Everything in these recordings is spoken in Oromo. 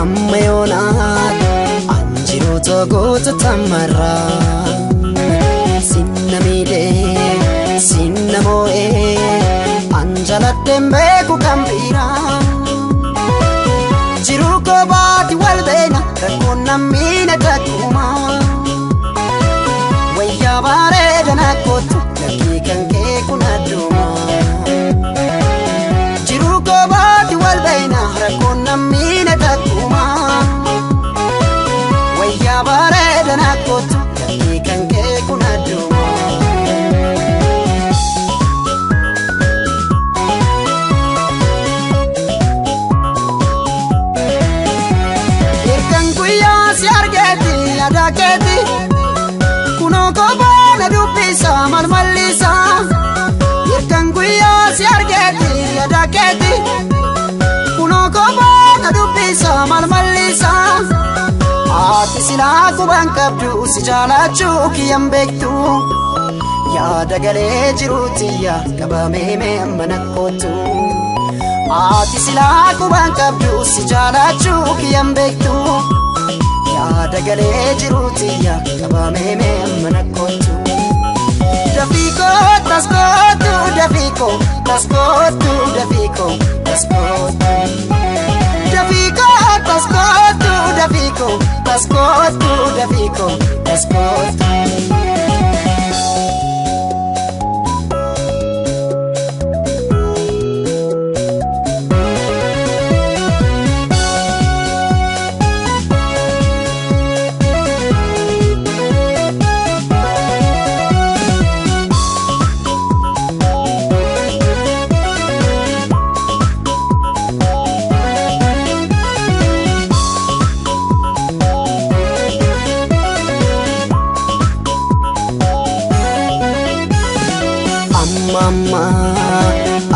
amma yoonaan anjiru togoota tamarraa sinna miidhee sinna moo'ee anjaladheen beeku kan biraa jiru kobaati wal beena rakkoon nammiina takkuma wayyaa bareedana kootu lakkii kan kee kun adduma jiru kobaati wal beena rakkoon nammiina takkuma wayyaa bareedana kootu lakkii kan kee kun adduma si argeti adaketi kuno kobana dubbisa malmallisa yerkan guya si argeti adaketi kuno kobana dubbisa malmallisa ati sila kuban kabdu si jalachu kiyam bektu yaada galee jiruutiya qabamee amanakotu ati sila kuban kabdu si jalachu kiyam bektu yaada galee jiruutiya qabamee amanakotu dafiko taskotu dafiko taskotu dafiko taskotu dafiko taskotu dafiko taskotu dafiko taskotu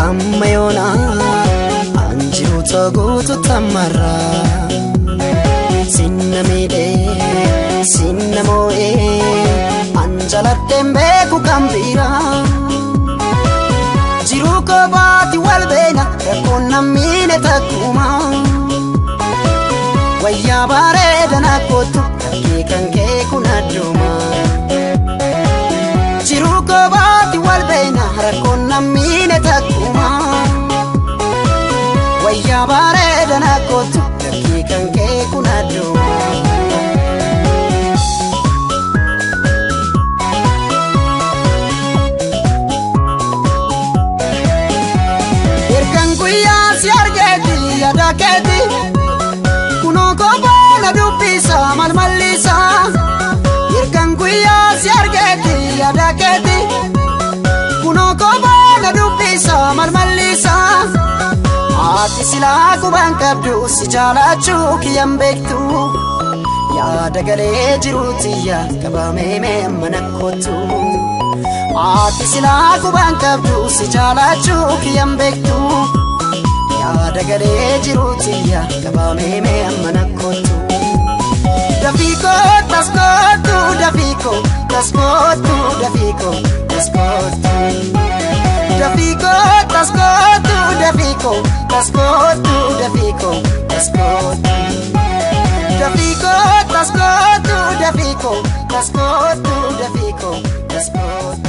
amma yoonaan anjiru togoota tamarraa sinna miidhee sinna moo'ee anjaladheen beeku kan biraa jiru kobaati wal beena rakkoon nammiine takkuma wayyaa bareedana kootu lakkii kan kee kun adduma jiru kobaati wal beena rakkoon nammiine takkuma wayyaa bareedana kootu lakkii kan kee kun adduma yerkan guyyaa si argeeti adaketi kuno kobaana dubbisa malmallisa yerkan guyyaa si argeeti adaketi kuno kobaana dubbisa malmallisa ati sila kuban kabdu si jalachu kiyam bektu yaada galee jiruutiya qabamee amanakotu ati sila kuban kabdu si jalachu kiyam bektu yaada galee jiruutiya qabamee amanakotu dafiko taskotu dafiko taskotu dafiko taskotu dafiko taskotu dafiko taskotu dafiko taskotu dafiko taskotu dafiko taskotu dafiko taskotu